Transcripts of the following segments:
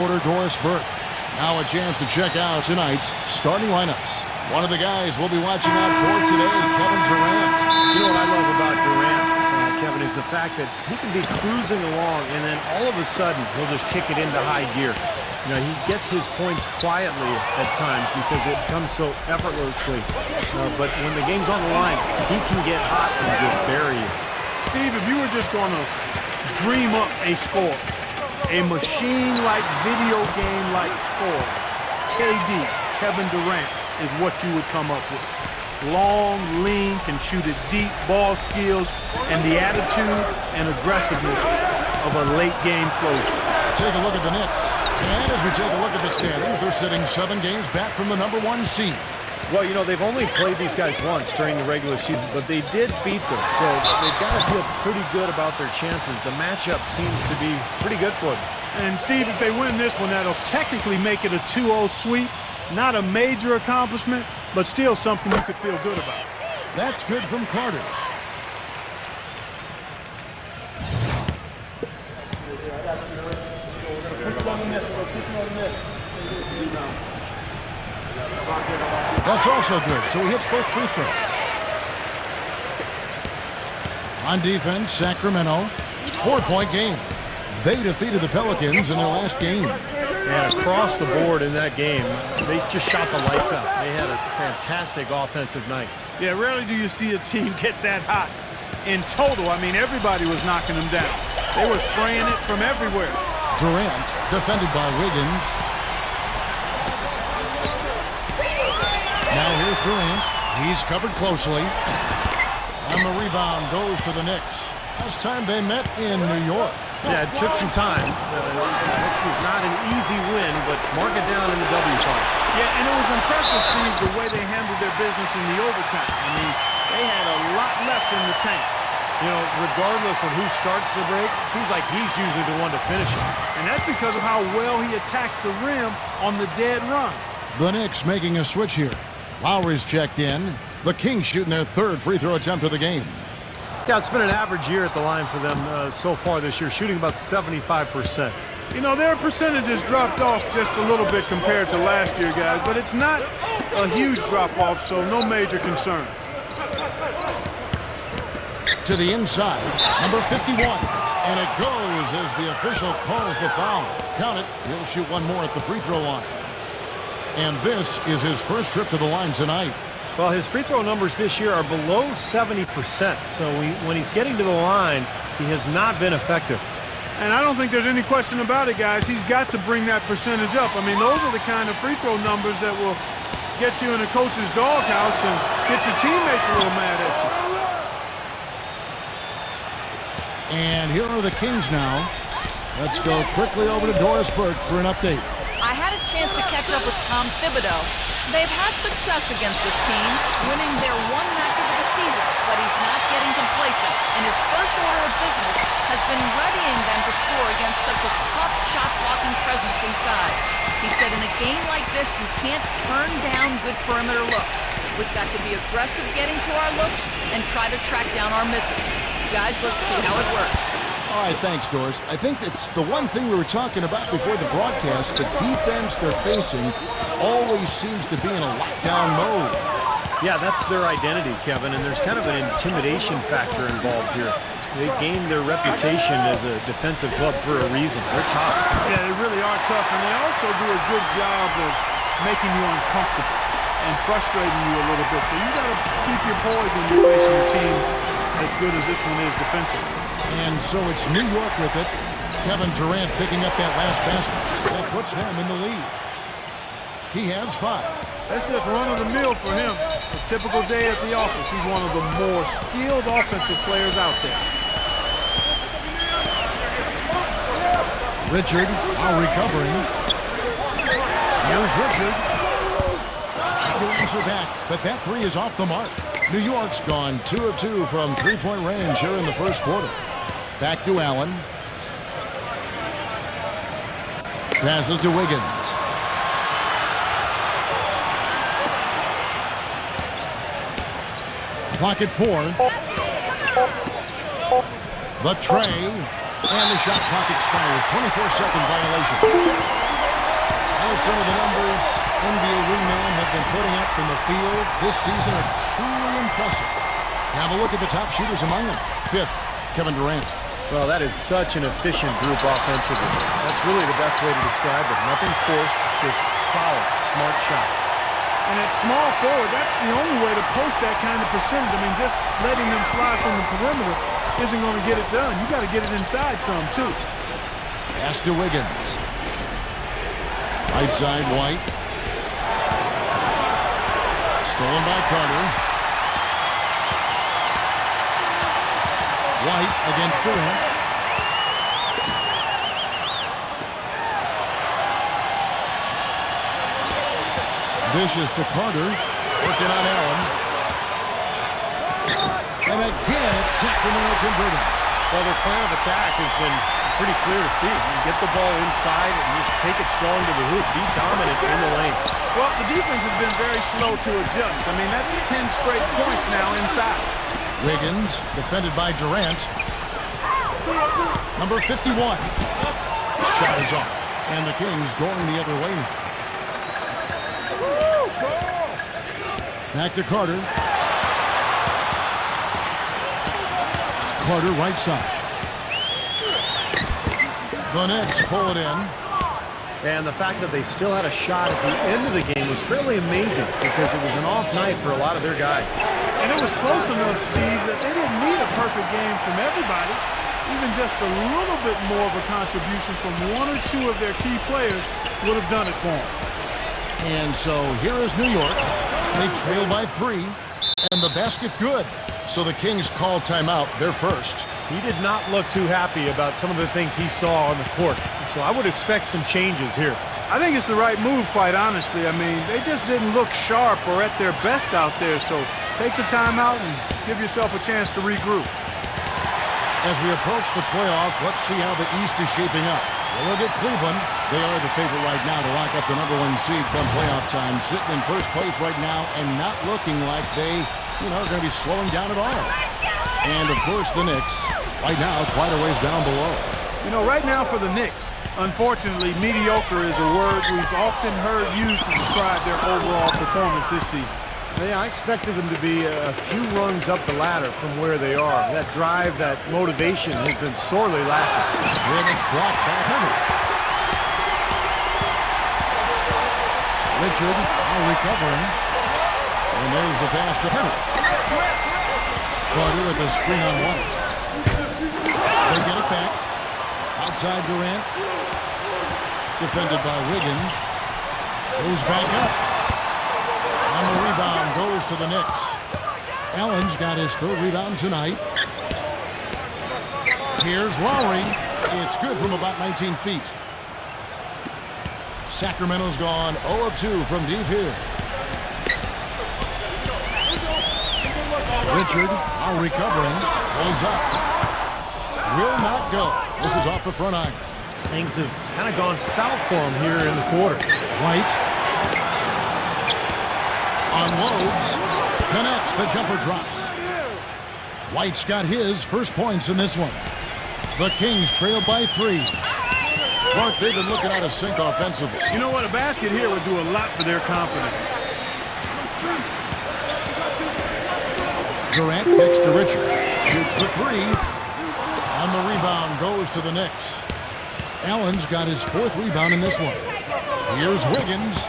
Doris Burke. Now a chance to check out tonight's starting lineups. One of the guys we'll be watching out for today, Kevin Durant. You know what I love about Durant, Kevin, is the fact that he can be cruising along, and then all of a sudden, he'll just kick it into high gear. You know, he gets his points quietly at times because it comes so effortlessly. But when the game's on the line, he can get hot and just bury you. Steve, if you were just going to dream up a score, a machine-like, video game-like score, KD, Kevin Durant, is what you would come up with. Long, lean, can shoot it deep, ball skills, and the attitude and aggressiveness of a late-game closer. Take a look at the Knicks. And as we take a look at the standings, they're sitting 7 games back from the #1 seed. Well, you know, they've only played these guys once during the regular season, but they did beat them, so they've got to feel pretty good about their chances. The matchup seems to be pretty good for them. And, Steve, if they win this one, that'll technically make it a 2-0 sweep. Not a major accomplishment, but still something you could feel good about. That's good from Carter. That's also good, so he hits both free throws. On defense, Sacramento, 4-point game. They defeated the Pelicans in their last game. And across the board in that game, they just shot the lights out. They had a fantastic offensive night. Yeah, rarely do you see a team get that hot. In total, I mean, everybody was knocking them down. They were spraying it from everywhere. Durant, defended by Wiggins. Now here's Durant. He's covered closely. And the rebound goes to the Knicks. Last time they met in New York. Yeah, it took some time. This was not an easy win, but mark it down in the W part. Yeah, and it was impressive, Steve, the way they handled their business in the overtime. I mean, they had a lot left in the tank. You know, regardless of who starts the break, it seems like he's usually the one to finish it. And that's because of how well he attacks the rim on the dead run. The Knicks making a switch here. Lowry's checked in. The Kings shooting their 3rd free throw attempt of the game. Yeah, it's been an average year at the line for them so far this year, shooting about 75%. You know, their percentages dropped off just a little bit compared to last year, guys, but it's not a huge drop-off, so no major concern. To the inside, number 51. And it goes as the official calls the foul. Count it. He'll shoot one more at the free throw line. And this is his first trip to the line tonight. Well, his free throw numbers this year are below 70%. So when he's getting to the line, he has not been effective. And I don't think there's any question about it, guys. He's got to bring that percentage up. I mean, those are the kind of free throw numbers that will get you in a coach's doghouse and get your teammates a little mad at you. And here are the Kings now. Let's go quickly over to Doris Burke for an update. I had a chance to catch up with Tom Thibodeau. They've had success against this team, winning their one matchup of the season, but he's not getting complacent, and his first order of business has been readying them to score against such a tough shot-blocking presence inside. He said in a game like this, you can't turn down good perimeter looks. We've got to be aggressive getting to our looks and try to track down our misses. Guys, let's see how it works. All right, thanks, Doris. I think it's the one thing we were talking about before the broadcast. The defense they're facing always seems to be in a lockdown mode. Yeah, that's their identity, Kevin, and there's kind of an intimidation factor involved here. They gained their reputation as a defensive club for a reason. They're tough. Yeah, they really are tough, and they also do a good job of making you uncomfortable and frustrating you a little bit. So you got to keep your poise when you're facing a team as good as this one is defensively. And so it's New York with it. Kevin Durant picking up that last basket. That puts them in the lead. He has 5. That's just run-of-the-mill for him. A typical day at the office. He's one of the more skilled offensive players out there. Richard while recovering. Here's Richard. Trying to answer back, but that 3 is off the mark. New York's gone 2 of 2 from 3-point range here in the first quarter. Back to Allen. Passes to Wiggins. Clock at 4. The tray. And the shot clock expires. 24-second violation. some of the numbers NBA wingman have been putting up in the field this season are truly impressive. Have a look at the top shooters among them. 5th, Kevin Durant. Well, that is such an efficient group offensively. That's really the best way to describe it. Nothing forced, just solid, smart shots. And at small forward, that's the only way to post that kind of percentage. I mean, just letting them fly from the perimeter isn't going to get it done. You got to get it inside some, too. Pass to Wiggins. Right side, White. Stolen by Carter. White against Durant. Dishes to Carter. Working on Allen. And again, it's Sacramento converting. Well, their plan of attack has been pretty clear to see. You get the ball inside and just take it strong to the hoop. Be dominant in the lane. Well, the defense has been very slow to adjust. I mean, that's 10 straight points now inside. Wiggins, defended by Durant. Number 51. Shot is off. And the Kings going the other way now. Back to Carter. Carter right side. The Knicks pull it in. And the fact that they still had a shot at the end of the game was fairly amazing because it was an off night for a lot of their guys. And it was close enough, Steve, that they didn't need a perfect game from everybody. Even just a little bit more of a contribution from one or two of their key players would have done it for them. And so here is New York. They trail by 3, and the basket good. So the Kings call timeout, their first. He did not look too happy about some of the things he saw on the court. So I would expect some changes here. I think it's the right move, quite honestly. I mean, they just didn't look sharp or at their best out there. So take the timeout and give yourself a chance to regroup. As we approach the playoffs, let's see how the East is shaping up. We'll look at Cleveland. They are the favorite right now to lock up the #1 seed come playoff time, sitting in first place right now and not looking like they, are going to be slowing down at all. And, of course, the Knicks, right now, quite a ways down below. Right now for the Knicks, unfortunately, mediocre is a word we've often heard used to describe their overall performance this season. Yeah, I expected them to be a few rungs up the ladder from where they are. That drive, that motivation has been sorely lacking. And it's blocked by Hunter. Richard now recovering. And there's the pass to Hunter. Carter with a screen on White. They get it back. Outside Durant. Defended by Wiggins. Goes back up. And the rebound goes to the Knicks. Allen's got his 3rd rebound tonight. Here's Lowry. It's good from about 19 feet. Sacramento's gone 0 of 2 from deep here. Richard, now recovering, pulls up. Will not go. This is off the front iron. Things have kind of gone south for him here in the quarter. White unloads, connects, the jumper drops. White's got his first points in this one. The Kings trail by 3. Clark, they've been looking out of sync offensively. You know what? A basket here would do a lot for their confidence. Durant kicks to Richard. Shoots the 3. And the rebound goes to the Knicks. Allen's got his 4th rebound in this one. Here's Wiggins.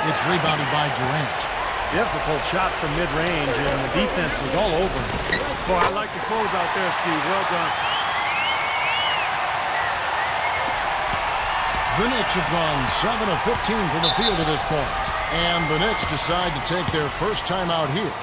It's rebounded by Durant. Difficult shot from mid-range, and the defense was all over him. Boy, I like the close out there, Steve. Well done. The Knicks have gone 7 of 15 from the field at this point. And the Knicks decide to take their first timeout here.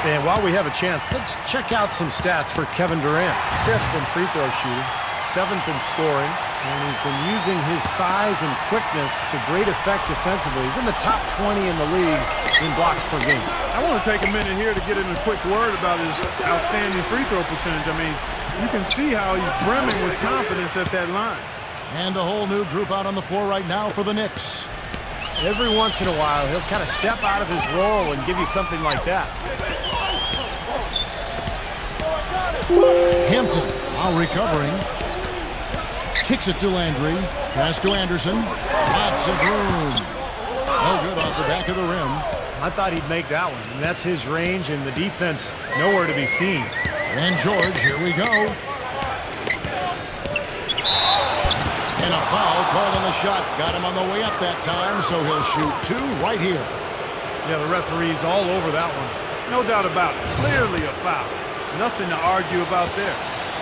And while we have a chance, let's check out some stats for Kevin Durant. 5th in free throw shooting, 7th in scoring, and he's been using his size and quickness to great effect defensively. He's in the top 20 in the league in blocks per game. I want to take a minute here to get in a quick word about his outstanding free throw percentage. I mean, you can see how he's brimming with confidence at that line. And a whole new group out on the floor right now for the Knicks. Every once in a while, he'll kind of step out of his role and give you something like that. Hampton, while recovering, kicks it to Landry. Pass to Anderson. Lots of room. No good off the back of the rim. I thought he'd make that one. And that's his range, and the defense nowhere to be seen. And George, here we go. And a foul called on the shot. Got him on the way up that time, so he'll shoot two right here. Yeah, the referee's all over that one. No doubt about it. Clearly a foul. Nothing to argue about there.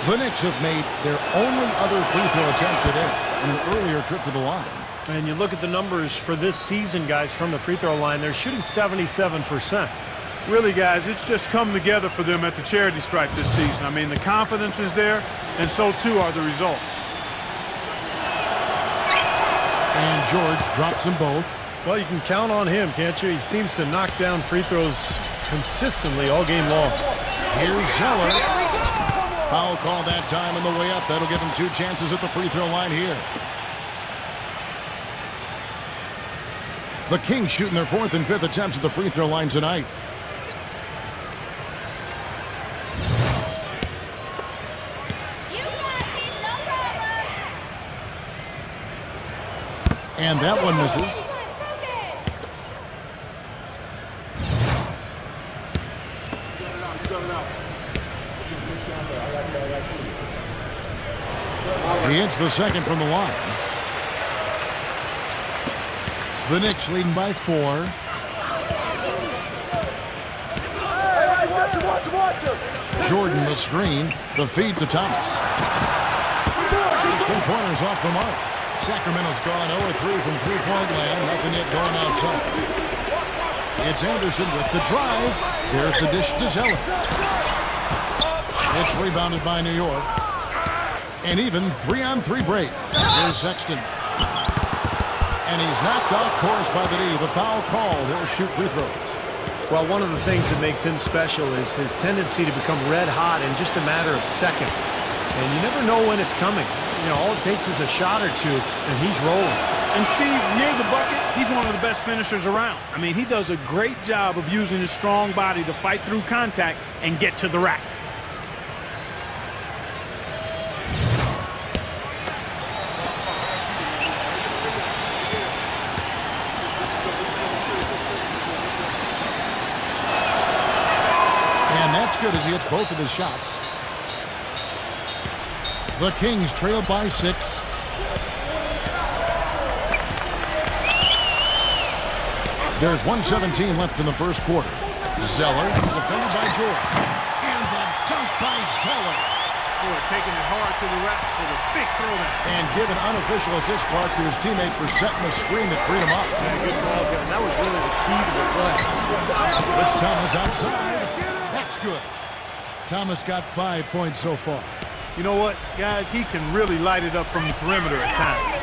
The Knicks have made their only other free throw attempt today in an earlier trip to the line. And you look at the numbers for this season, guys, from the free throw line, they're shooting 77%. Really, guys, it's just come together for them at the charity stripe this season. I mean, the confidence is there, and so too are the results. And George drops them both. Well, you can count on him, can't you? He seems to knock down free throws consistently all game long. Here's Zeller. Foul call that time on the way up. That'll give him two chances at the free throw line here. The Kings shooting their fourth and fifth attempts at the free throw line tonight. And that one misses. He hits the second from the line. The Knicks leading by 4. Jordan the screen. The feed to Thomas. His three-pointers off the mark. Sacramento's gone 0-3 from three-point land. Nothing yet going outside. It's Anderson with the drive. There's the dish to Zeller. It's rebounded by New York. An even 3-on-3 break. Here's Sexton. And he's knocked off course by the D. The foul called. He'll shoot free throws. Well, one of the things that makes him special is his tendency to become red hot in just a matter of seconds. And you never know when it's coming. You know, all it takes is a shot or two, and he's rolling. And Steve, near the bucket, he's one of the best finishers around. I mean, he does a great job of using his strong body to fight through contact and get to the rack. And that's good as he hits both of his shots. The Kings trail by 6. There's 1:17 left in the first quarter. Zeller, defended by George. And the dunk by Zeller. Boy, taking it hard to the rack for the big throwdown. And give an unofficial assist mark to his teammate for setting the screen that freed him up. Yeah, good call, Kevin. That was really the key to the play. It's Thomas outside. That's good. Thomas got 5 points so far. You know what, guys? He can really light it up from the perimeter at times.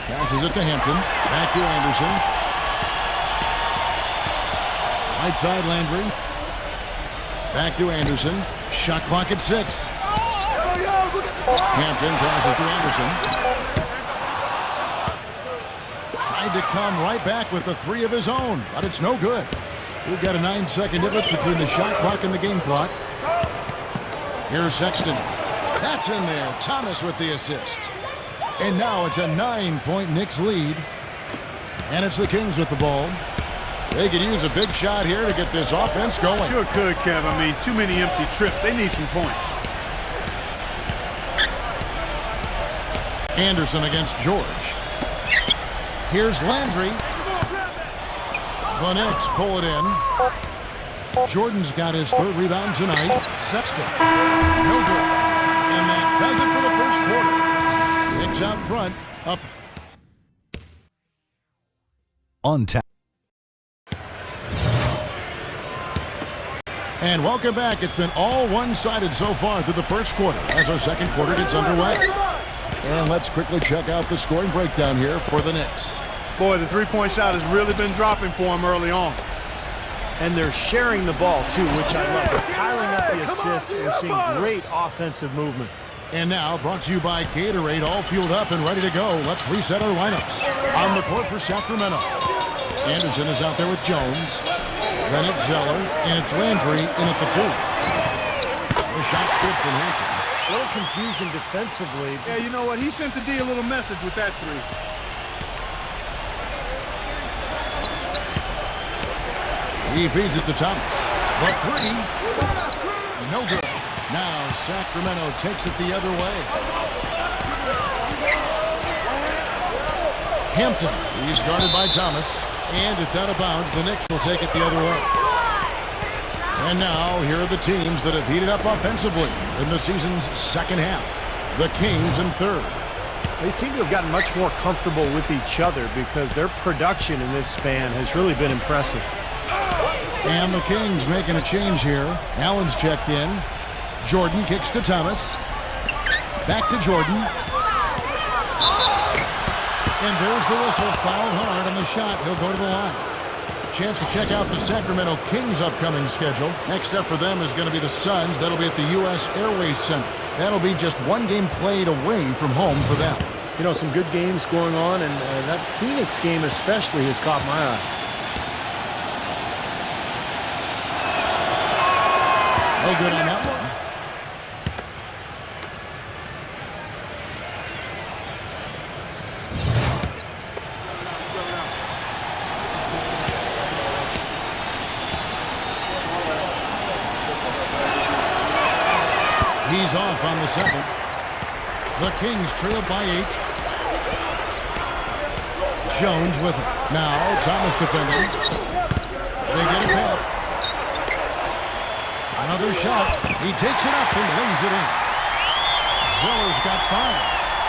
Passes it to Hampton. Back to Anderson. Right side Landry. Back to Anderson. Shot clock at 6. Hampton passes to Anderson. Tried to come right back with the 3 of his own, but it's no good. We've got a 9-second difference between the shot clock and the game clock. Here's Sexton. That's in there. Thomas with the assist. And now it's a 9-point Knicks lead. And it's the Kings with the ball. They could use a big shot here to get this offense going. Sure could, Kev. I mean, too many empty trips. They need some points. Anderson against George. Here's Landry. The Knicks pull it in. Jordan's got his 3rd rebound tonight. Sexton. No good. And that does it for the first quarter. Knicks out front. Up. On tap. And welcome back. It's been all one-sided so far through the first quarter as our second quarter gets underway. And let's quickly check out the scoring breakdown here for the Knicks. Boy, the three-point shot has really been dropping for him early on. And they're sharing the ball, too, which I love. They're piling up the assist. We're seeing great offensive movement. And now, brought to you by Gatorade, all fueled up and ready to go. Let's reset our lineups. On the court for Sacramento. Anderson is out there with Jones. Then it's Zeller, and it's Landry in at the 2. The shot's good from Hampton. A little confusion defensively. Yeah, you know what? He sent the D a little message with that 3. He feeds it to Thomas. The 3. No good. Now Sacramento takes it the other way. Hampton. He's guarded by Thomas. And it's out of bounds. The Knicks will take it the other way. And now, here are the teams that have heated up offensively in the season's second half. The Kings in third. They seem to have gotten much more comfortable with each other because their production in this span has really been impressive. And the Kings making a change here. Allen's checked in. Jordan kicks to Thomas. Back to Jordan. And there's the whistle. Fouled hard on the shot. He'll go to the line. Chance to check out the Sacramento Kings' upcoming schedule. Next up for them is going to be the Suns. That'll be at the U.S. Airways Center. That'll be just one game played away from home for them. You know, some good games going on, and that Phoenix game especially has caught my eye. No good on that one. He's off on the second. The Kings trail by 8. Jones with it. Now Thomas defending. They get it back. Another shot. He takes it up and lays it in. Zeller's got 5.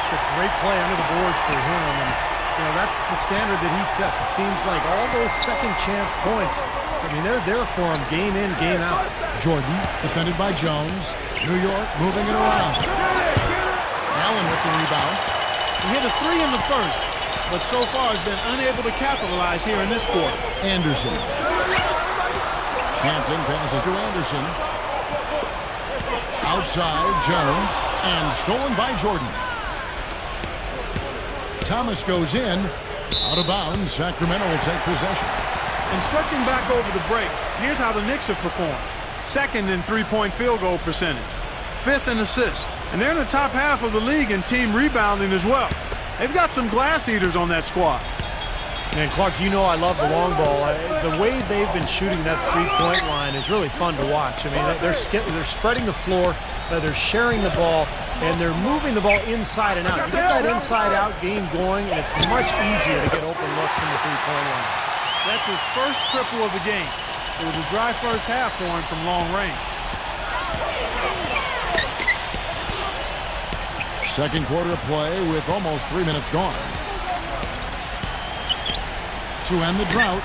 It's a great play under the boards for him, and you know that's the standard that he sets. It seems like all those second chance points, I mean, they're there for him game in, game out. Jordan defended by Jones. New York moving it around. Allen with the rebound. He hit a 3 in the first, but so far has been unable to capitalize here in this quarter. Anderson. Hampton passes to Anderson. Outside, Jones. And stolen by Jordan. Thomas goes in. Out of bounds. Sacramento will take possession. And stretching back over the break, here's how the Knicks have performed. Second in three-point field goal percentage. 5th in assists. And they're in the top half of the league in team rebounding as well. They've got some glass eaters on that squad. And Clark, you know I love the long ball. The way they've been shooting that three-point line is really fun to watch. I mean, they're spreading the floor, they're sharing the ball, and they're moving the ball inside and out. You get that inside-out game going, and it's much easier to get open looks from the three-point line. That's his first triple of the game. It was a dry first half for him from long range. Second quarter play with almost 3 minutes gone. To end the drought.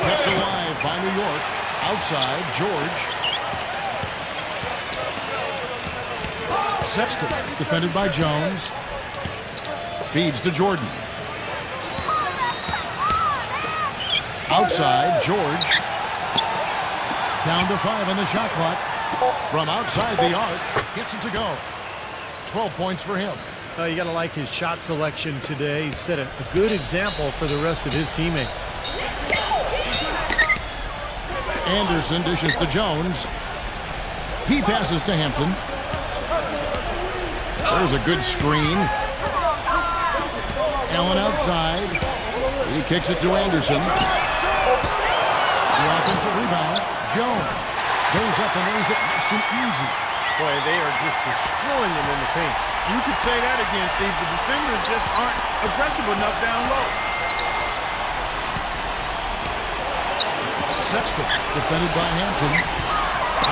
Kept alive by New York. Outside, George. Sexton defended by Jones. Feeds to Jordan. Outside, George. Down to 5 on the shot clock. From outside the arc, gets it to go. 12 points for him. You got to like his shot selection today. He set a good example for the rest of his teammates. Anderson dishes to Jones. He passes to Hampton. There's a good screen. Allen outside. He kicks it to Anderson. The offensive rebound. Jones goes up and lays it nice and easy. Boy, they are just destroying them in the paint. You could say that again, Steve. The defenders just aren't aggressive enough down low. Sexton defended by Hampton.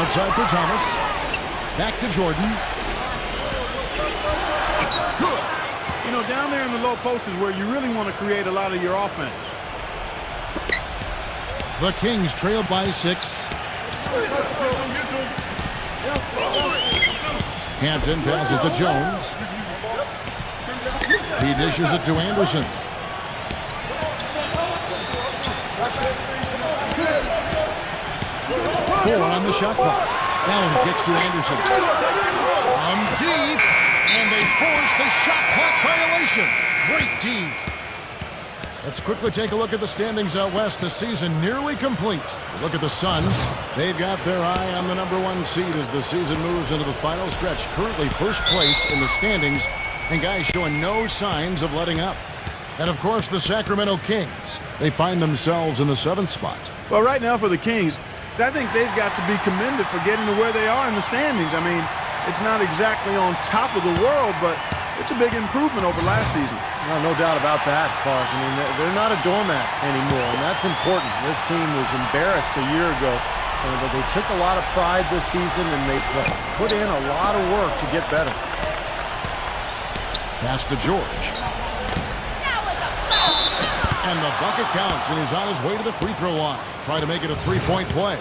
Outside for Thomas. Back to Jordan. Good. You know, down there in the low post is where you really want to create a lot of your offense. The Kings trail by 6. Hampton passes to Jones. He dishes it to Anderson. 4 on the shot clock. Allen kicks to Anderson. From deep, and they force the shot clock violation. Great D. Let's quickly take a look at the standings out west. The season nearly complete. Look at the Suns. They've got their eye on the #1 seed as the season moves into the final stretch. Currently first place in the standings, and guys showing no signs of letting up. And of course, the Sacramento Kings. They find themselves in the 7th spot. Well, right now for the Kings, I think they've got to be commended for getting to where they are in the standings. I mean, it's not exactly on top of the world, but it's a big improvement over last season. Well, no doubt about that, Clark. I mean, they're not a doormat anymore, and that's important. This team was embarrassed a year ago, but they took a lot of pride this season, and they've put in a lot of work to get better. Pass to George. And the bucket counts, and he's on his way to the free throw line. Try to make it a 3-point play.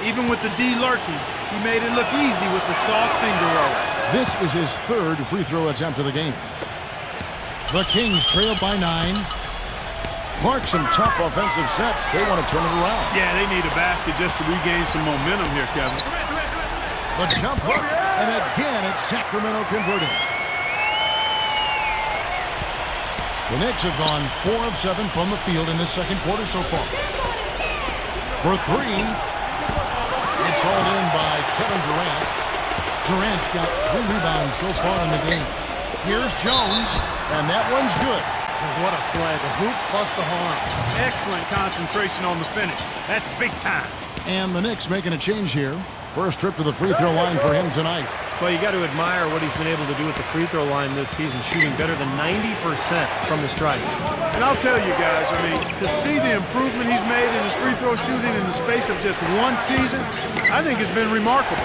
Even with the D lurking, he made it look easy with the soft finger roll. This is his 3rd free throw attempt of the game. The Kings trail by 9. Clark, some tough offensive sets. They want to turn it around. Yeah, they need a basket just to regain some momentum here, Kevin. The jump hook, and again it's Sacramento converting. The Knicks have gone 4 of 7 from the field in this second quarter so far. For 3, it's hauled in by Kevin Durant. Durant's got 3 rebounds so far in the game. Here's Jones, and that one's good. What a play. The hoop plus the horn. Excellent concentration on the finish. That's big time. And the Knicks making a change here. First trip to the free throw line for him tonight. Well, you got to admire what he's been able to do at the free throw line this season, shooting better than 90% from the stripe. And I'll tell you guys, I mean, to see the improvement he's made in his free throw shooting in the space of just 1 season, I think it's been remarkable.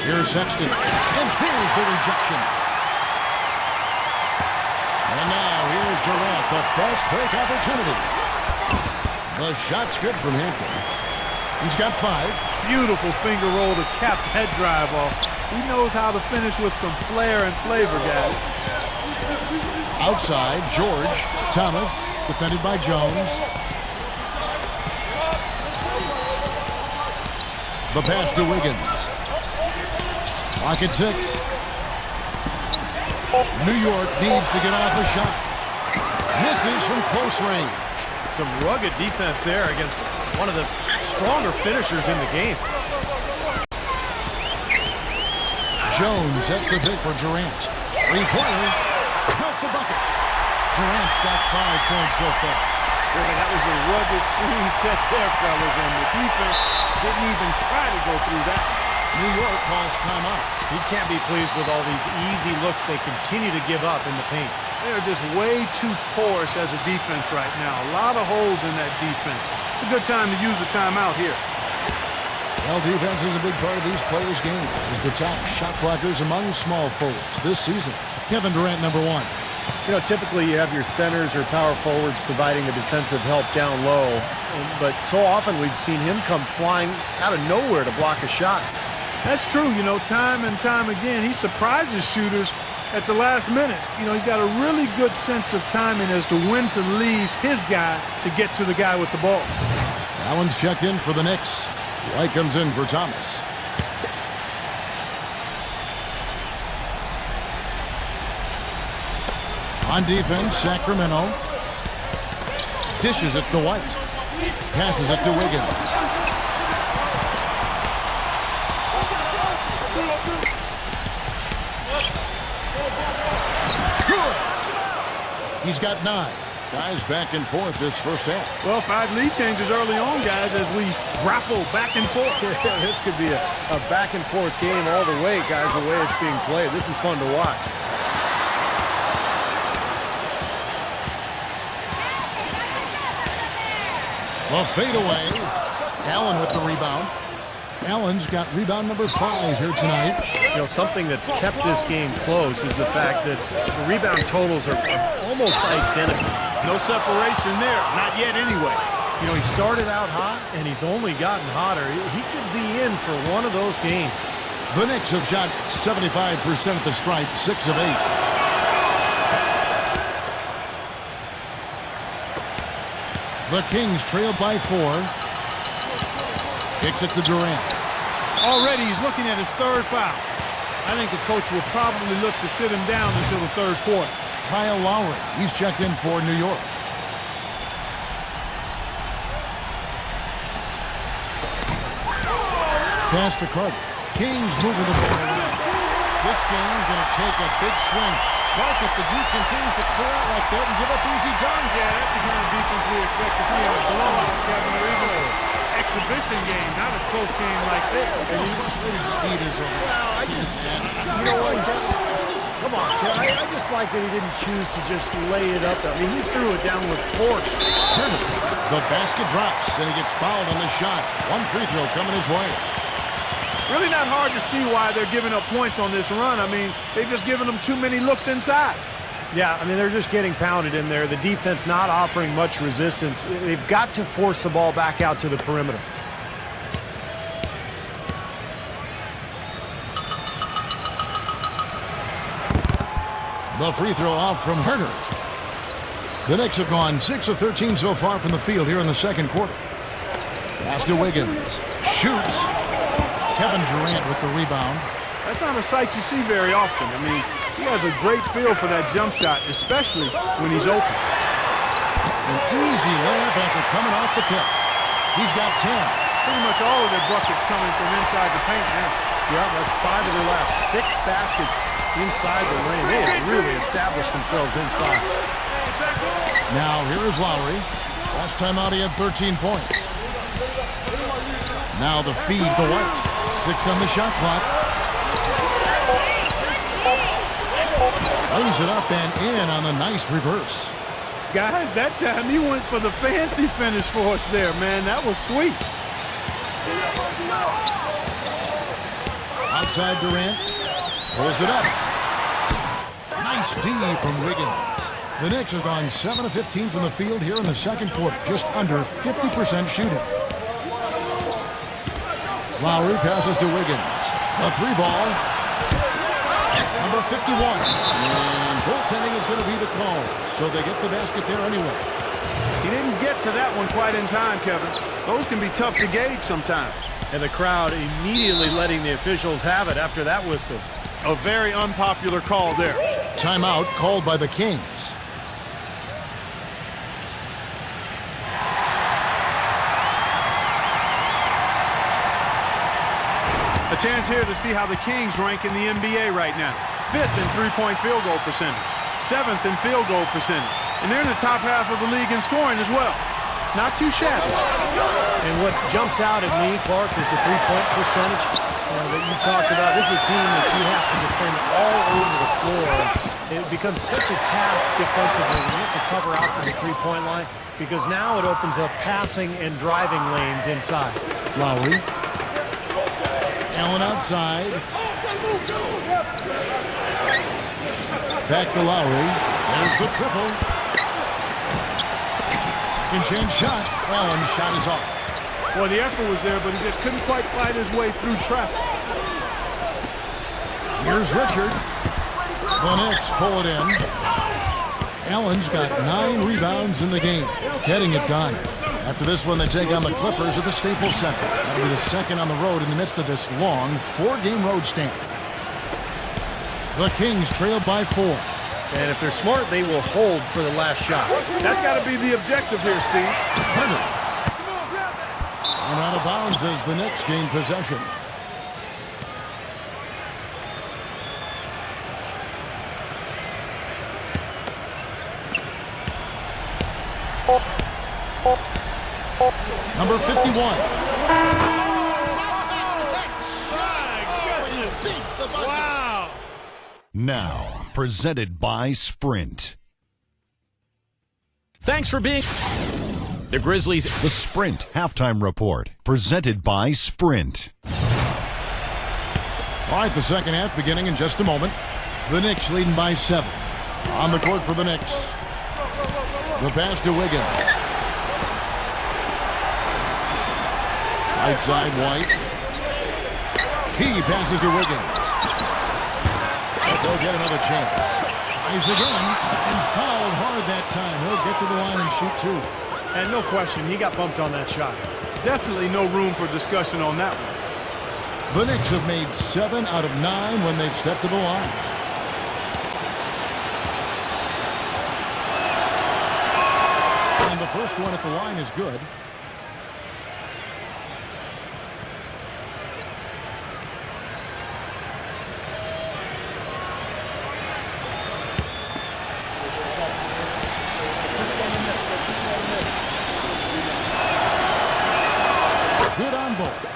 Here's Sexton, and there's the rejection. And now here's Durant, the fast break opportunity. The shot's good from Hampton. He's got 5. Beautiful finger roll to cap that drive off. He knows how to finish with some flair and flavor, guys. Outside, George, Thomas, defended by Jones. The pass to Wiggins. Clock at 6. New York needs to get off a shot. Misses from close range. Some rugged defense there against one of the stronger finishers in the game. Jones sets the pick for Durant. 3-pointer. Built the bucket. Durant's got 5 points so far. Boy, that was a rugged screen set there, fellas, and the defense didn't even try to go through that. New York calls timeout. He can't be pleased with all these easy looks they continue to give up in the paint. They're just way too porous as a defense right now. A lot of holes in that defense. It's a good time to use a timeout here. Well, defense is a big part of these players' games as the top shot blockers among small forwards this season. Kevin Durant, #1. You know, typically you have your centers or power forwards providing the defensive help down low, but so often we've seen him come flying out of nowhere to block a shot. That's true. You know, time and time again, he surprises shooters at the last minute. You know, he's got a really good sense of timing as to when to leave his guy to get to the guy with the ball. Allen's checked in for the Knicks. White comes in for Thomas. On defense, Sacramento dishes it to White. Passes it to Wiggins. Good. He's got 9. Guys back and forth this first half. Well, 5 lead changes early on, guys, as we grapple back and forth. This could be a back and forth game all the way, guys, the way it's being played. This is fun to watch. Well, fade away. Allen with the rebound. Allen's got rebound #5 here tonight. You know, something that's kept this game close is the fact that the rebound totals are almost identical. No separation there. Not yet anyway. You know, he started out hot, and he's only gotten hotter. He could be in for one of those games. The Knicks have shot 75% at the stripe, 6 of 8. The Kings trail by 4. Kicks it to Durant. Already he's looking at his third foul. I think the coach will probably look to sit him down until the third quarter. Kyle Lowry, he's checked in for New York. Pass to Carter. Kings moving the ball around. This game's going to take a big swing. Clark, if the Duke continues to clear out like that and give up easy dunks. Yeah, that's the kind of defense we expect to see in a blowout, Kevin, or even an exhibition game, not a close game like this. And how frustrated Steve is over that. Well, you know what, come on, Kevin. I just like that he didn't choose to just lay it up. I mean, he threw it down with force. The basket drops, and he gets fouled on the shot. One free throw coming his way. Really not hard to see why they're giving up points on this run. I mean, they've just given them too many looks inside. Yeah, I mean, they're just getting pounded in there. The defense not offering much resistance. They've got to force the ball back out to the perimeter. The free throw off from Herder. The Knicks have gone 6 of 13 so far from the field here in the second quarter. Pass to Wiggins. Shoots. Kevin Durant with the rebound. That's not a sight you see very often. I mean, he has a great feel for that jump shot, especially when he's open. An easy layup after coming off the pick. He's got 10. Pretty much all of their buckets coming from inside the paint now. Yeah, that's 5 of their last 6 baskets inside the lane. They have really established themselves inside. Now here is Lowry. Last time out he had 13 points. Now the feed to White. 6 on the shot clock. Lays it up and in on the nice reverse. Guys, that time he went for the fancy finish for us there, man. That was sweet. Outside Durant. Pulls it up. Nice D from Wiggins. The Knicks have gone 7 of 15 from the field here in the second quarter. Just under 50% shooting. Lowry passes to Wiggins. A 3-ball. Number 51. And goaltending is going to be the call. So they get the basket there anyway. He didn't get to that one quite in time, Kevin. Those can be tough to gauge sometimes. And the crowd immediately letting the officials have it after that whistle. A very unpopular call there. Timeout called by the Kings. A chance here to see how the Kings rank in the NBA right now. 5th in three-point field goal percentage. 7th in field goal percentage. And they're in the top half of the league in scoring as well. Not too shabby. And what jumps out at me, Clark, is the three-point percentage that you talked about. This is a team that you have to defend all over the floor. It becomes such a task defensively when you have to cover out to the three-point line because now it opens up passing and driving lanes inside. Lowry. Allen outside. Back to Lowry. There's the triple. Second chance shot. Allen's shot is off. Well, the effort was there, but he just couldn't quite fight his way through traffic. Here's Richard. The Knicks pull it in. Allen's got 9 rebounds in the game. Getting it done. After this one, they take on the Clippers at the Staples Center. That'll be the second on the road in the midst of this long 4-game road stand. The Kings trail by 4. And if they're smart, they will hold for the last shot. That's got to be the objective here, Steve. And out of bounds as the Knicks gain possession. Number 51. Wow. Now, presented by Sprint. Thanks for being the Grizzlies. The Sprint Halftime Report, presented by Sprint. All right, the second half beginning in just a moment. The Knicks leading by 7. On the court for the Knicks. The pass to Wiggins. Right side, White. He passes to Wiggins. But they'll get another chance. Tries again and fouled hard that time. He'll get to the line and shoot 2. And no question, he got bumped on that shot. Definitely no room for discussion on that one. The Knicks have made 7 out of 9 when they've stepped to the line. And the first one at the line is good. Good on both.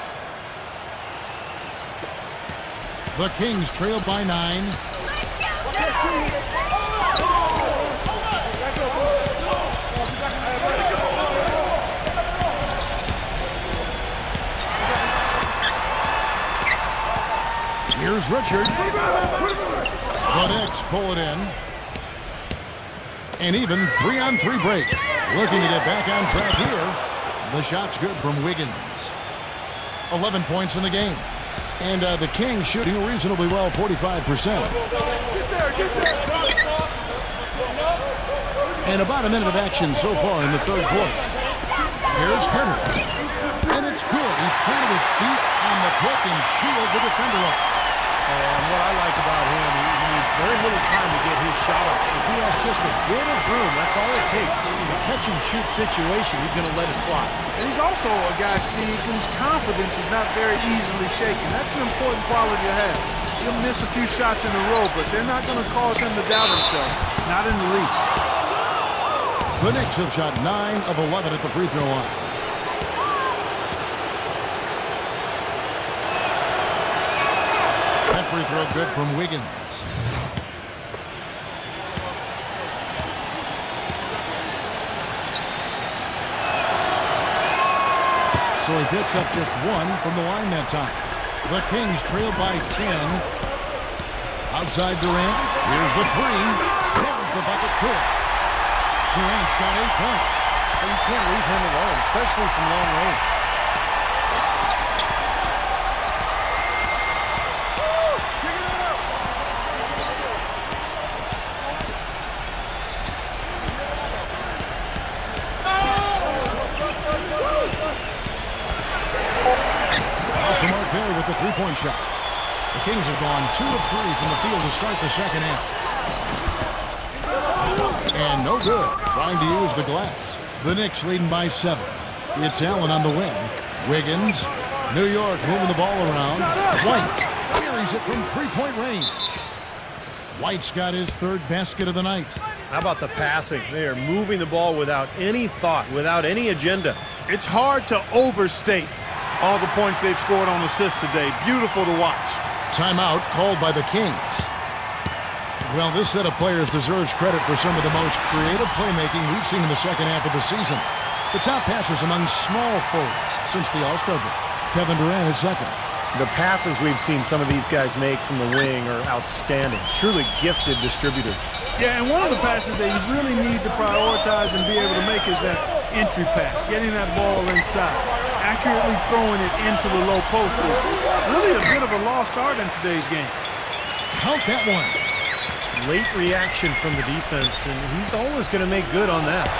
The Kings trail by 9. Here's Richard. The Knicks pull it in. And even 3-on-3 break. Looking to get back on track here. The shot's good from Wiggins. 11 points in the game. And the Kings shooting reasonably well, 45%. And about a minute of action so far in the third quarter. Here's Hunter. And it's good. He planted his feet on the hook and shielded the defender off. And what I like about him, he needs very little time to get his shot up. If he has just a bit of room, that's all it takes. In a catch-and-shoot situation, he's going to let it fly. And he's also a guy, Steve, whose confidence is not very easily shaken. That's an important quality to have. He'll miss a few shots in a row, but they're not going to cause him to doubt himself. Not in the least. The Knicks have shot 9 of 11 at the free throw line. That free throw good from Wiggins. So he picks up just 1 from the line that time. The Kings trail by 10. Outside Durant. Here's the 3. There's the bucket. Good. Durant's got 8 points. And you can't leave him alone, especially from long range. Off the mark there with the three-point shot. The Kings have gone 2 of 3 from the field to start the second half. And no good. Trying to use the glass. The Knicks leading by 7. It's Allen on the wing. Wiggins. New York moving the ball around. White carries it from three-point range. White's got his 3rd basket of the night. How about the passing? They are moving the ball without any thought, without any agenda. It's hard to overstate all the points they've scored on assists today. Beautiful to watch. Timeout called by the Kings. Well, this set of players deserves credit for some of the most creative playmaking we've seen in the second half of the season. The top passes among small forwards since the All-Star break. Kevin Durant is second. The passes we've seen some of these guys make from the wing are outstanding. Truly gifted distributors. Yeah, and one of the passes they really need to prioritize and be able to make is that entry pass, getting that ball inside, accurately throwing it into the low post. Really a bit of a lost art in today's game. Count that one. Late reaction from the defense, and he's always going to make good on that.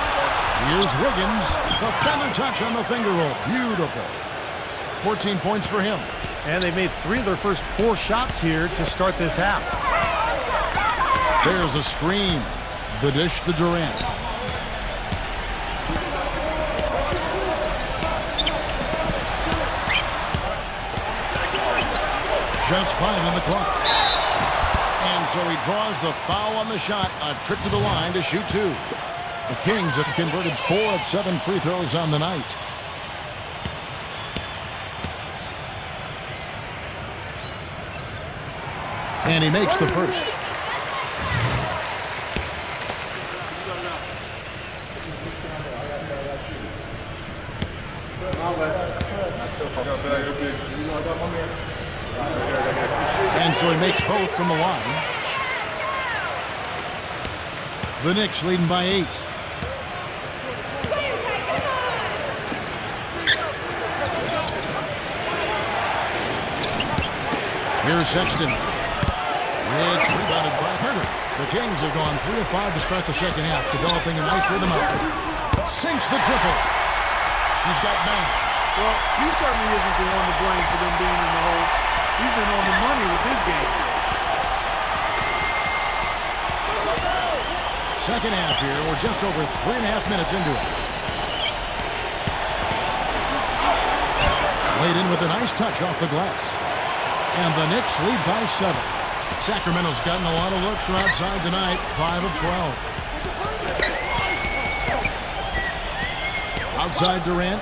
Here's Wiggins. The feather touch on the finger roll. Beautiful. 14 points for him. And they've made 3 of their first 4 shots here to start this half. There's a screen. The dish to Durant. Just 5 on the clock. And so he draws the foul on the shot. A trip to the line to shoot 2. The Kings have converted 4 of 7 free throws on the night. And he makes the first. And so he makes both from the line. The Knicks leading by 8. Here's Sexton. It's rebounded by Hunter. The Kings have gone 3 of 5 to start the second half, developing a nice rhythm out there. Sinks the triple. He's got 9. Well, he certainly isn't the one to blame for them being in the hole. He's been on the money with his game. Second half here. We're just over 3.5 minutes into it. Laid in with a nice touch off the glass. And the Knicks lead by 7. Sacramento's gotten a lot of looks from outside tonight. 5 of 12. Outside Durant.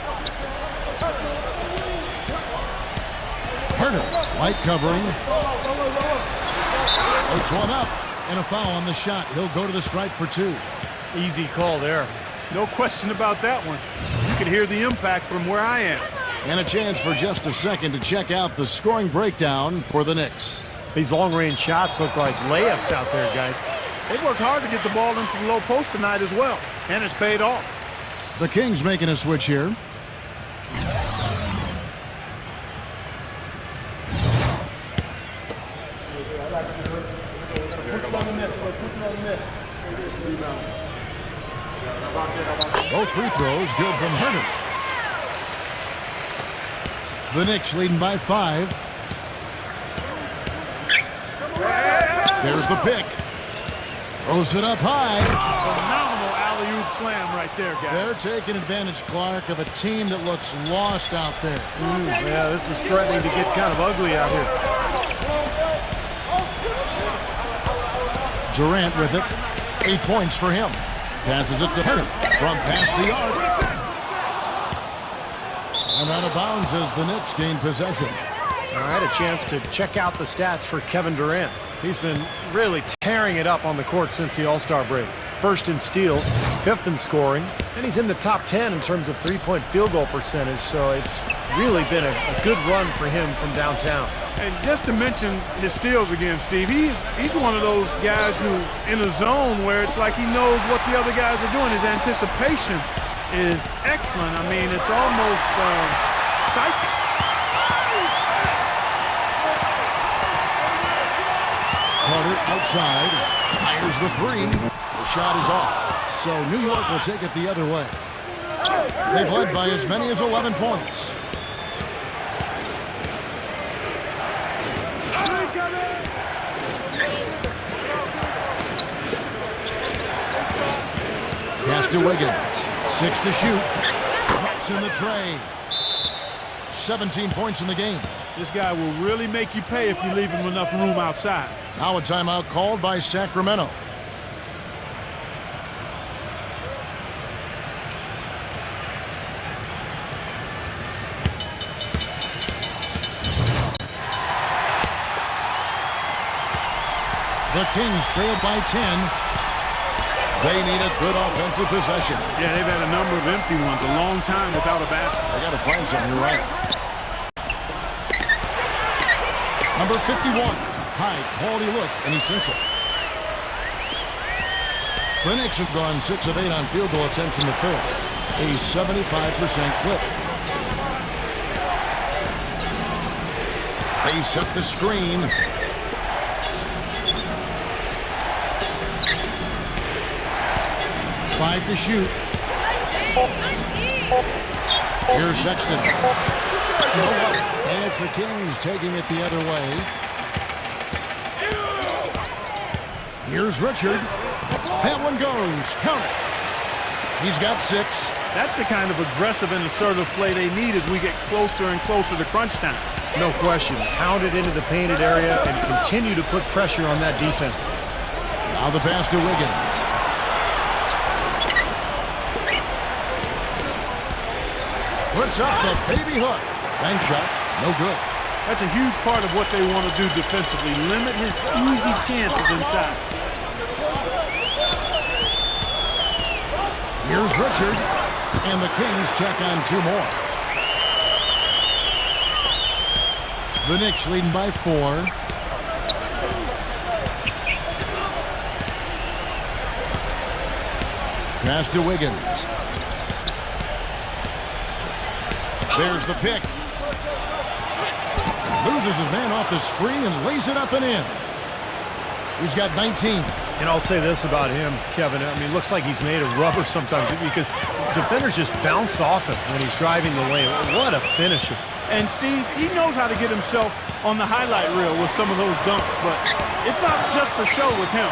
Herter, light covering. Puts one up. And a foul on the shot. He'll go to the stripe for 2. Easy call there. No question about that one. You can hear the impact from where I am. And a chance for just a second to check out the scoring breakdown for the Knicks. These long-range shots look like layups out there, guys. They worked hard to get the ball into the low post tonight as well, and it's paid off. The Kings making a switch here. Both free throws good from Herter. The Knicks leading by 5. There's the pick. Throws it up high. Phenomenal alley-oop slam right there, guys. They're taking advantage, Clark, of a team that looks lost out there. Yeah, this is threatening to get kind of ugly out here. Durant with it. 8 points for him. Passes it to Herter from past the arc. And out of bounds as the Knicks gain possession. All right, a chance to check out the stats for Kevin Durant. He's been really tearing it up on the court since the All-Star break. First in steals, 5th in scoring, and he's in the top 10 in terms of three-point field goal percentage, so it's really been a good run for him from downtown. And just to mention his steals again, Steve, he's one of those guys who, in a zone where it's like he knows what the other guys are doing. His anticipation is excellent. I mean, it's almost psychic. Carter outside, fires the 3. The shot is off, so New York will take it the other way. They've led by as many as 11 points. Pass to Wiggins. 6 to shoot. Drops in the tray. 17 points in the game. This guy will really make you pay if you leave him enough room outside. Now a timeout called by Sacramento. The Kings trail by 10. They need a good offensive possession. Yeah, they've had a number of empty ones, a long time without a basket. They got to find something, you're right. Number 51, high quality look, and he sinks it. The Knicks have gone 6 of 8 on field goal attempts in the third, a 75% clip. They set the screen. Five to shoot. Here's Sexton. No up. And it's the Kings taking it the other way. Here's Richard. That one goes. Count it. He's got 6. That's the kind of aggressive and assertive play they need as we get closer and closer to crunch time. No question. Pound it into the painted area and continue to put pressure on that defense. Now the pass to Wiggins. Puts up the baby hook. Bank shot. No good. That's a huge part of what they want to do defensively. Limit his easy chances inside. Here's Richard. And the Kings check on 2 more. The Knicks leading by 4. Pass to Wiggins. There's the pick. Loses his man off the screen and lays it up and in. He's got 19. And I'll say this about him, Kevin. I mean, it looks like he's made of rubber sometimes because defenders just bounce off him when he's driving the lane. What a finisher. And Steve, he knows how to get himself on the highlight reel with some of those dunks, but it's not just for show with him.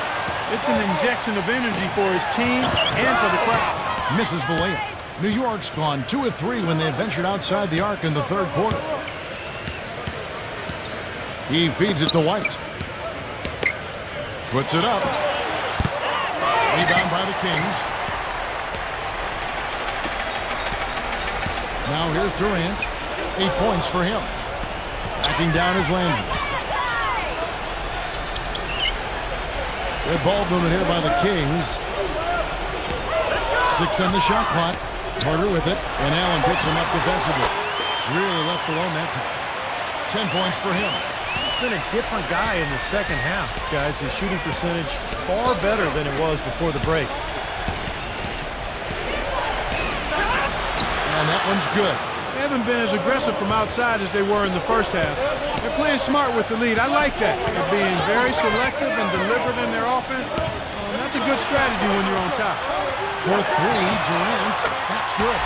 It's an injection of energy for his team and for the crowd. Misses the layup. New York's gone 2 of 3 when they ventured outside the arc in the third quarter. He feeds it to White. Puts it up. Rebound by the Kings. Now here's Durant. 8 points for him. Backing down is Landry. Good ball movement here by the Kings. 6 on the shot clock. Carter with it, and Allen picks him up defensively. Really left alone that time. 10 points for him. He's been a different guy in the second half, guys. His shooting percentage far better than it was before the break. And that one's good. They haven't been as aggressive from outside as they were in the first half. They're playing smart with the lead. I like that. They're being very selective and deliberate in their offense. That's a good strategy when you're on top. For 3, Durant. That's good.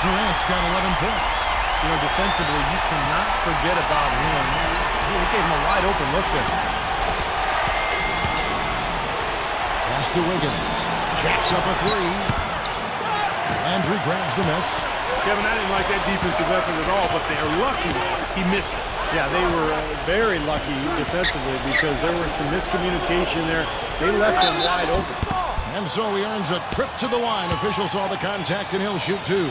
Durant's got 11 points. You know, defensively, you cannot forget about him. He gave him a wide open look there. Pass to Wiggins. Jacks up a 3. Landry grabs the miss. Kevin, I didn't like that defensive effort at all, but they're lucky he missed it. Yeah, they were very lucky defensively because there was some miscommunication there. They left him wide open. And so he earns a trip to the line. Official saw the contact, and he'll shoot 2.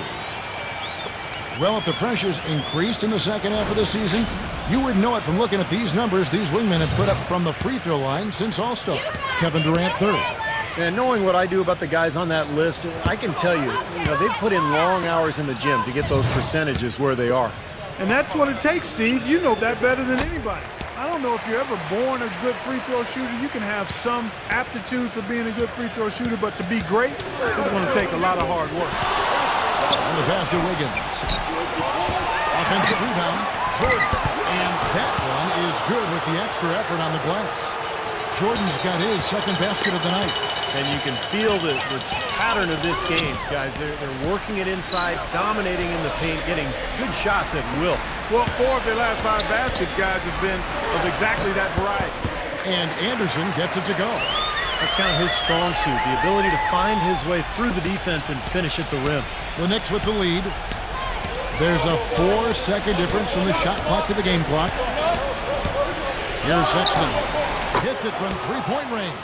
Well, if the pressure's increased in the second half of the season, you would know it from looking at these numbers these wingmen have put up from the free throw line since All-Star. Kevin Durant, 3rd. And knowing what I do about the guys on that list, I can tell you, they've put in long hours in the gym to get those percentages where they are. And that's what it takes, Steve. You know that better than anybody. I don't know if you're ever born a good free throw shooter. You can have some aptitude for being a good free throw shooter, but to be great, it's going to take a lot of hard work. And the pass to Wiggins. Offensive rebound. Jordan. And that one is good with the extra effort on the glass. Jordan's got his second basket of the night. And you can feel the pattern of this game, guys. They're working it inside, dominating in the paint, getting good shots at will. Well, 4 of their last 5 baskets, guys, have been of exactly that variety. And Anderson gets it to go. That's kind of his strong suit, the ability to find his way through the defense and finish at the rim. The Knicks with the lead. There's a 4-second difference from the shot clock to the game clock. Here's Sexton. Hits it from 3-point range.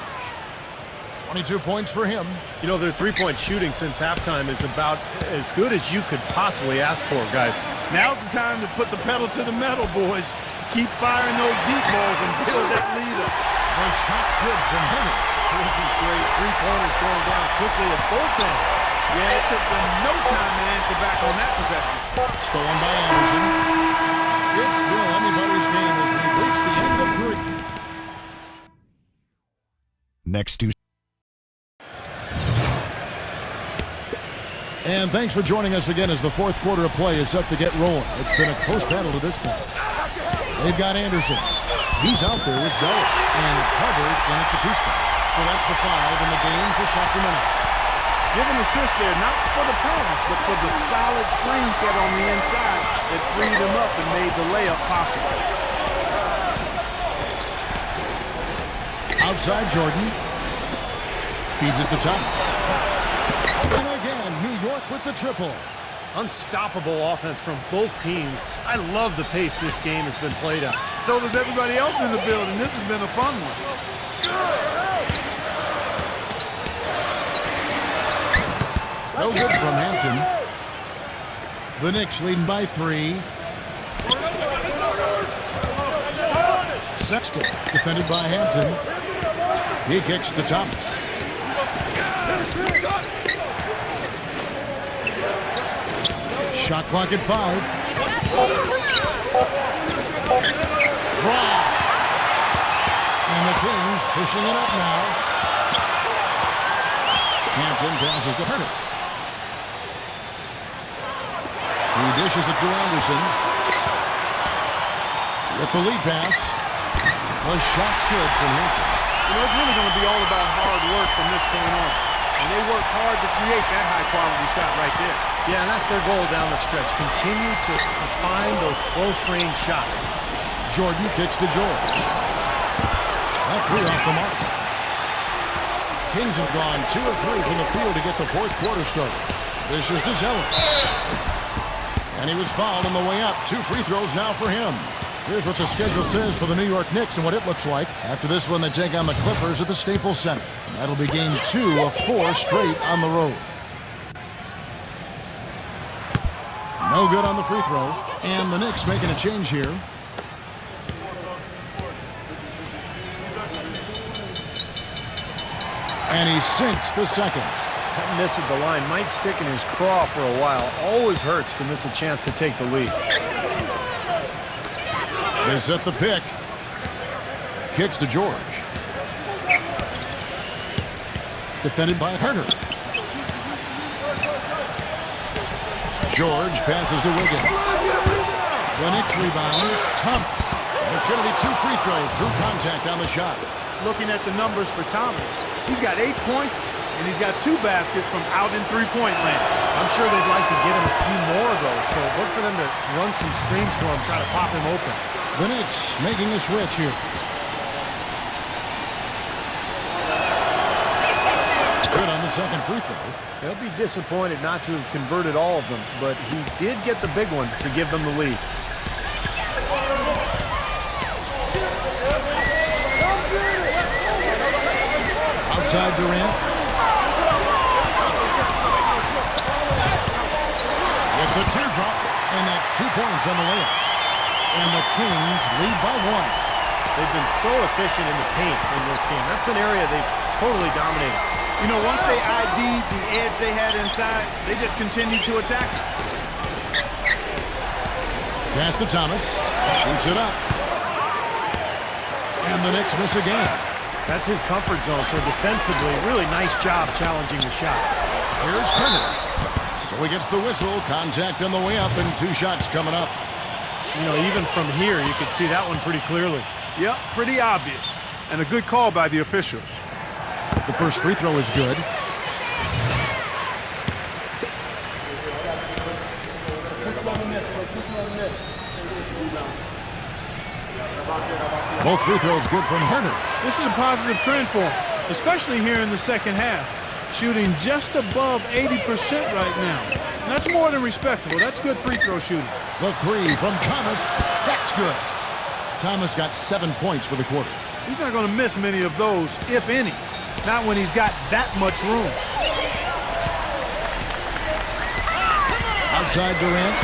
22 points for him. You know, their three-point shooting since halftime is about as good as you could possibly ask for, guys. Now's the time to put the pedal to the metal, boys. Keep firing those deep balls and build that lead up. The shot's good from Henry. This is great. Three-pointers going down quickly at both ends. Yeah, it took them no time to answer back on that possession. Stolen by Anderson. It's still anybody's game as we reach the end of 3. Next to And thanks for joining us again as the fourth quarter of play is set to get rolling. It's been a close battle to this point. They've got Anderson. He's out there with Zeller. And it's Hubbard in at the 2 spot. So that's the 5 in the game for Sacramento. Give an assist there, not for the pass, but for the solid screen set on the inside that freed him up and made the layup possible. Outside Jordan. Feeds it to Thomas. And again, New York with the triple. Unstoppable offense from both teams. I love the pace this game has been played at. So does everybody else in the building. This has been a fun one. No good from Hampton. The Knicks leading by 3. Sexton defended by Hampton. He kicks to Thomas. Shot clock at 5. Wow. And the Kings pushing it up now. Hampton passes to Herter. He dishes it to Anderson. With the lead pass. The shot's good from Hampton. You know, it's really going to be all about hard work from this point on. And they worked hard to create that high-quality shot right there. Yeah, and that's their goal down the stretch. Continue to find those close-range shots. Jordan kicks to George. That three off the mark. Kings have gone 2 of 3 from the field to get the fourth quarter started. This is to Zeller. And he was fouled on the way up. 2 free throws now for him. Here's what the schedule says for the New York Knicks and what it looks like. After this one, they take on the Clippers at the Staples Center. And that'll be game 2 of 4 straight on the road. No good on the free throw. And the Knicks making a change here. And he sinks the second. That miss at the line might stick in his craw for a while. Always hurts to miss a chance to take the lead. They set the pick. Kicks to George. Defended by Herter. George passes to Wiggins. The Knicks rebound. Thomas. And it's going to be 2 free throws. Drew contact on the shot. Looking at the numbers for Thomas, he's got 8 points, and he's got 2 baskets from out in three-point land. I'm sure they'd like to get him a few more of those, so look for them to run some screens for him, try to pop him open. The Knicks making a switch here. Good on the second free throw. They'll be disappointed not to have converted all of them, but he did get the big one to give them the lead. Outside Durant. With the teardrop, and that's 2 points on the layup. And the Kings lead by 1. They've been so efficient in the paint in this game. That's an area they've totally dominated. You know, once they ID'd the edge they had inside, they just continued to attack it. Pass to Thomas. Shoots it up. And the Knicks miss again. That's his comfort zone, so defensively, really nice job challenging the shot. Here's Herter. So he gets the whistle. Contact on the way up, and 2 shots coming up. You know, even from here, you could see that one pretty clearly. Yep, pretty obvious. And a good call by the officials. The first free throw is good. Both free throws good from Herter. This is a positive trend for him, especially here in the second half. Shooting just above 80% right now. And that's more than respectable. That's good free throw shooting. The 3 from Thomas. That's good. Thomas got 7 points for the quarter. He's not going to miss many of those, if any. Not when he's got that much room. Outside Durant.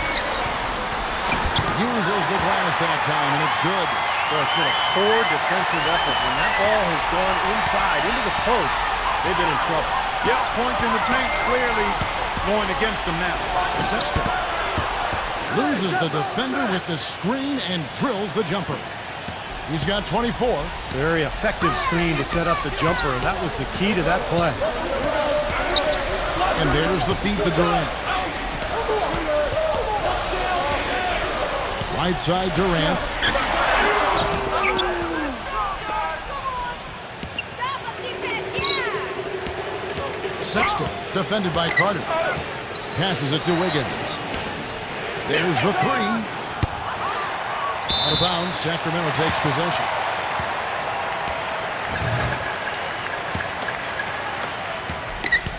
Uses the glass that time, and it's good. Well, it's been a poor defensive effort. When that ball has gone inside into the post, they've been in trouble. Yep, points in the paint clearly going against them now. Sexton loses the defender with the screen and drills the jumper. He's got 24. Very effective screen to set up the jumper. That was the key to that play. And there's the feed to Durant. Right side Durant. Sexton, defended by Carter. Passes it to Wiggins. There's the 3. Out of bounds, Sacramento takes possession.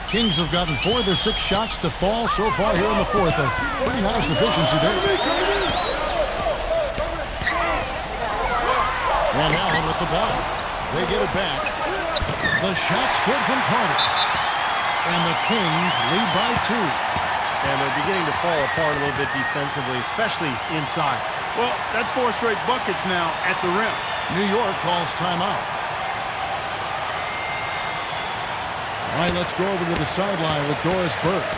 Kings have gotten 4 of their 6 shots to fall so far here in the fourth. A pretty nice efficiency there. And Allen with the ball. They get it back. The shot's good from Carter. And the Kings lead by 2. And they're beginning to fall apart a little bit defensively, especially inside. Well, that's 4 straight buckets now at the rim. New York calls timeout. All right, let's go over to the sideline with Doris Burke.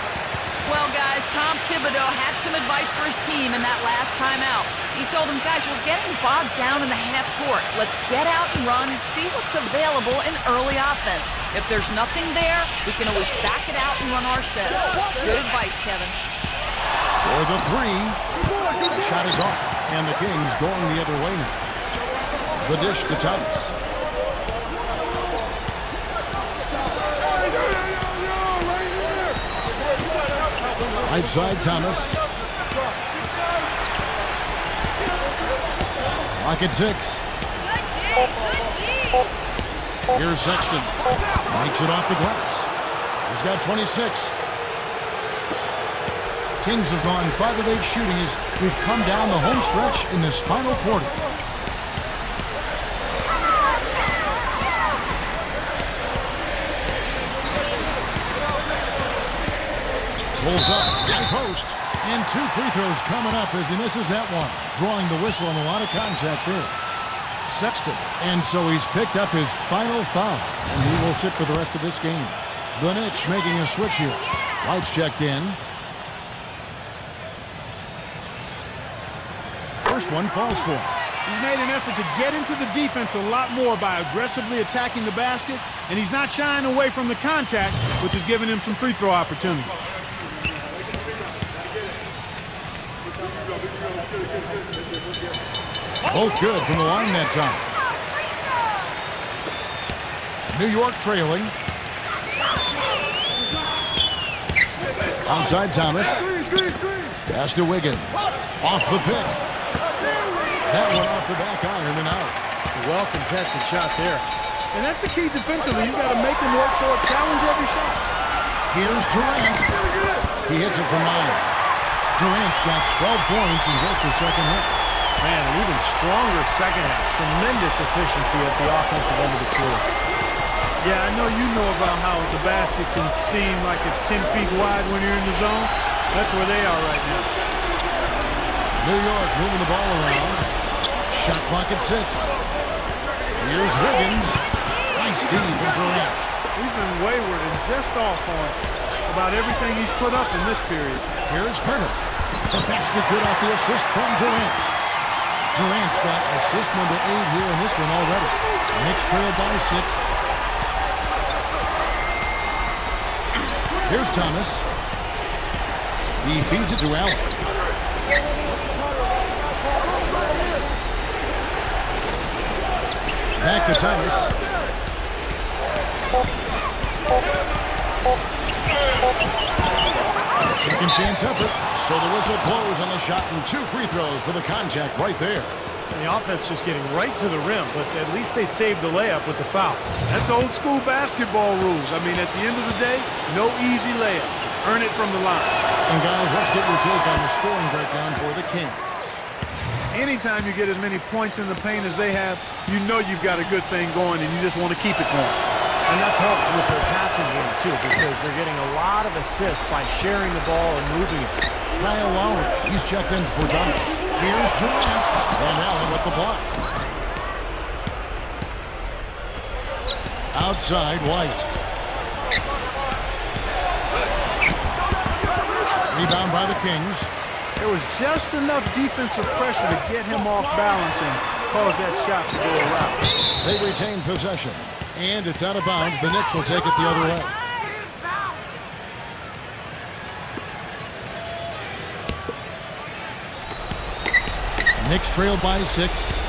Well, guys, Tom Thibodeau had some advice for his team in that last timeout. He told them, guys, we're getting bogged down in the half court. Let's get out and run, see what's available in early offense. If there's nothing there, we can always back it out and run our sets. Good advice, Kevin. For the 3. The shot is off, and the Kings going the other way now. The dish to Thomas. Right side, Thomas. Lock at 6. Here's Sexton. Makes it off the glass. He's got 26. Kings have gone 5 of 8 shooting as we've come down the home stretch in this final quarter. Pulls up, high post, and 2 free throws coming up as he misses that one. Drawing the whistle and a lot of contact there. Sexton, and so he's picked up his final foul, and he will sit for the rest of this game. The Knicks making a switch here. White's checked in. First one falls for him. He's made an effort to get into the defense a lot more by aggressively attacking the basket, and he's not shying away from the contact, which has given him some free throw opportunities. Both good from the line that time. New York trailing. Outside Thomas. Pass to Wiggins. Off the pick. That one off the back iron and out. Well-contested shot there. And that's the key defensively. You've got to make him work for it, challenge every shot. Here's Durant. He hits it from 9. Durant's got 12 points in just the second half. Man, an even stronger second half. Tremendous efficiency at the offensive end of the floor. Yeah, I know you know about how the basket can seem like it's 10 feet wide when you're in the zone. That's where they are right now. New York moving the ball around. Shot clock at 6. Here's Wiggins. Nice D from Durant. He's been wayward and just off on about everything he's put up in this period. Here's Turner. The basket good off the assist from Durant. Durant's got assist number 8 here in this one already. Knicks trail by 6. Here's Thomas. He feeds it to Allen. Back to Thomas. Second chance effort. So the whistle blows on the shot and 2 free throws for the contact right there. And the offense just getting right to the rim, but at least they saved the layup with the foul. That's old school basketball rules. I mean, at the end of the day, no easy layup. Earn it from the line. And guys, let's get your take on the scoring breakdown for the Kings. Anytime you get as many points in the paint as they have, you know you've got a good thing going and you just want to keep it going. And that's helped with their passing game, too, because they're getting a lot of assists by sharing the ball and moving it. Kyle Lowry, he's checked in for Thomas. Here's Durant. And Allen with the block. Outside, White. Rebound by the Kings. There was just enough defensive pressure to get him off balance and cause that shot to go around. They retain possession. And it's out of bounds. The Knicks will take it the other way. Knicks trailed by 6.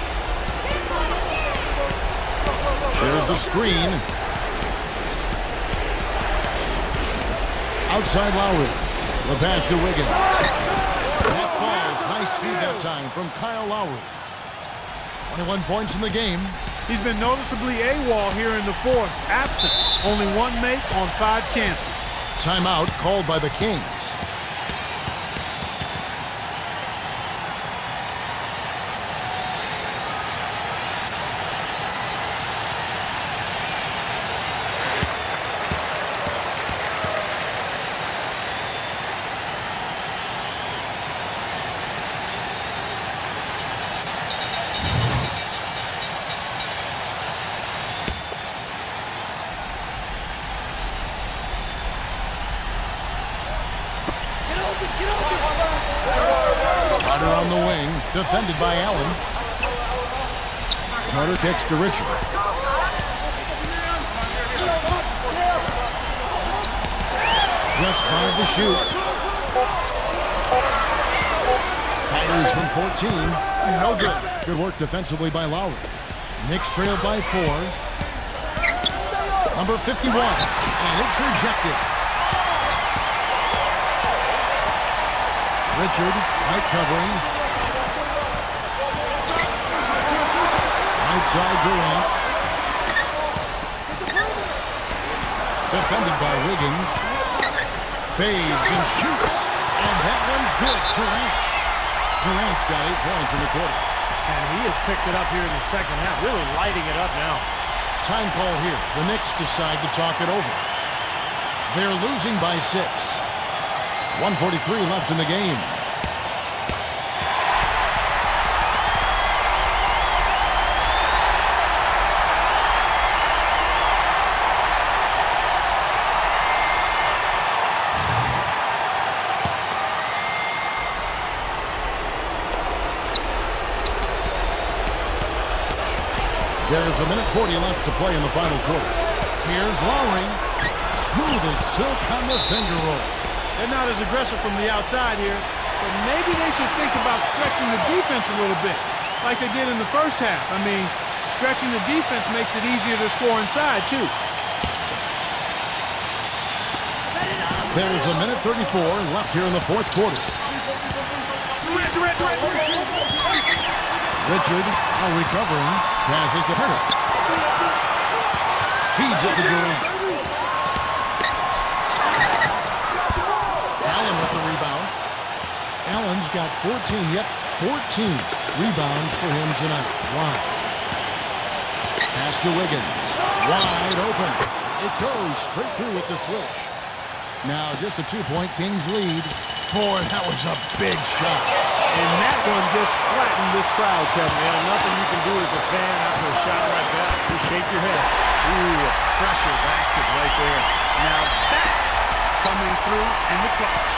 There's the screen. Outside Lowry. The pass to Wiggins. That falls. Nice feed that time from Kyle Lowry. 21 points in the game. He's been noticeably AWOL here in the fourth. Absent. Only 1 make on 5 chances. Timeout called by the Kings. Carter on the wing, defended by Allen. Carter kicks to Richard. Just 5 to shoot. Fires from 14. No good. Good work defensively by Lowry. Knicks trailed by 4. Number 51. And it's rejected. Richard, right covering. Right side Durant. Defended by Wiggins. Fades and shoots. And that one's good. Durant's got 8 points in the quarter. And he has picked it up here in the second half, really lighting it up now. Time call here. The Knicks decide to talk it over. They're losing by 6. 1:43 left in the game. There's 1:40 left to play in the final quarter. Here's Lowry. Smooth as silk on the finger roll. They're not as aggressive from the outside here, but maybe they should think about stretching the defense a little bit, like they did in the first half. I mean, stretching the defense makes it easier to score inside, too. There's 1:34 left here in the fourth quarter. Richard, now recovering, passes to Hunter. Feeds it to Durant. Allen with the rebound. Allen's got 14 rebounds for him tonight. Wow. Pass to Wiggins. Wide open. It goes straight through with the switch. Now just a 2-point Kings lead. Boy, that was a big shot. And that one just flattened this crowd, Kevin. Yeah, nothing you can do as a fan after a shot like that. Just shake your head. Ooh, a pressure basket right there. Now that's coming through in the clutch.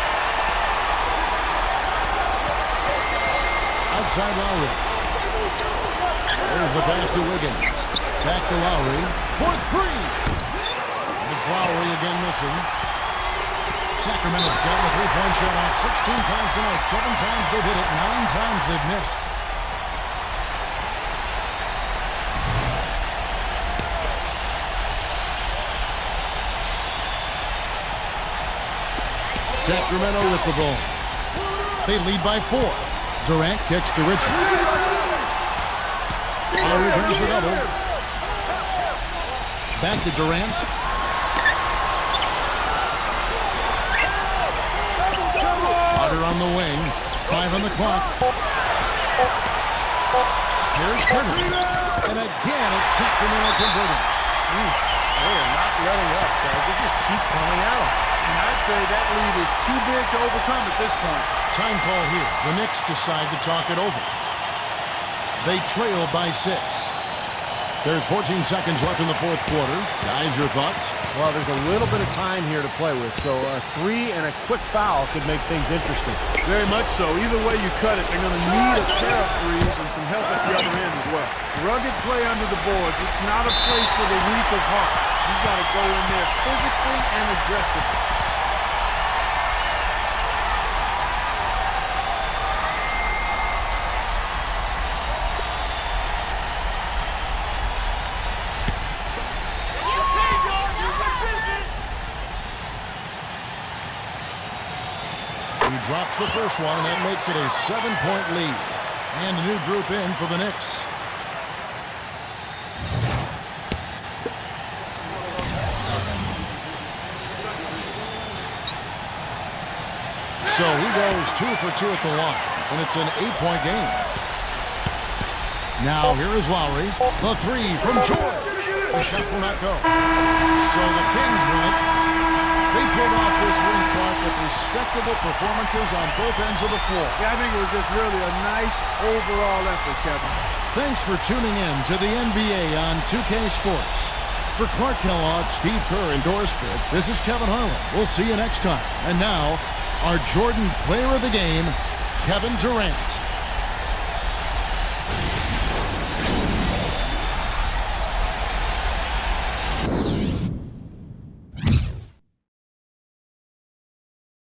Outside Lowry. There's the pass to Wiggins. Back to Lowry for 3. It's Lowry again missing. Sacramento's got a 3-point shot off 16 times tonight. 7 times they've hit it. 9 times they've missed. Sacramento with the ball. They lead by 4. Durant kicks to Richard. Lowry brings the double. Back to Durant. On the wing, 5 on the clock. Here's Hunter. And again, it's Sacramento converting. They are not letting up, guys. They just keep coming out. And I'd say that lead is too big to overcome at this point. Time call here. The Knicks decide to talk it over. They trail by 6. There's 14 seconds left in the fourth quarter. Guys, your thoughts? Well, there's a little bit of time here to play with, so a 3 and a quick foul could make things interesting. Very much so. Either way you cut it, they're going to need a pair of threes and some help at the other end as well. Rugged play under the boards. It's not a place for the weak of heart. You've got to go in there physically and aggressively. Drops the first one, and that makes it a 7-point lead. And a new group in for the Knicks. So he goes 2 for 2 at the line, and it's an 8-point game. Now here is Lowry. The 3 from George. The shot will not go. So the Kings win it. They pulled off this win, Clark, with respectable performances on both ends of the floor. Yeah, I think it was just really a nice overall effort, Kevin. Thanks for tuning in to the NBA on 2K Sports. For Clark Kellogg, Steve Kerr, and Doris Pitt, this is Kevin Harlan. We'll see you next time. And now, our Jordan Player of the Game, Kevin Durant.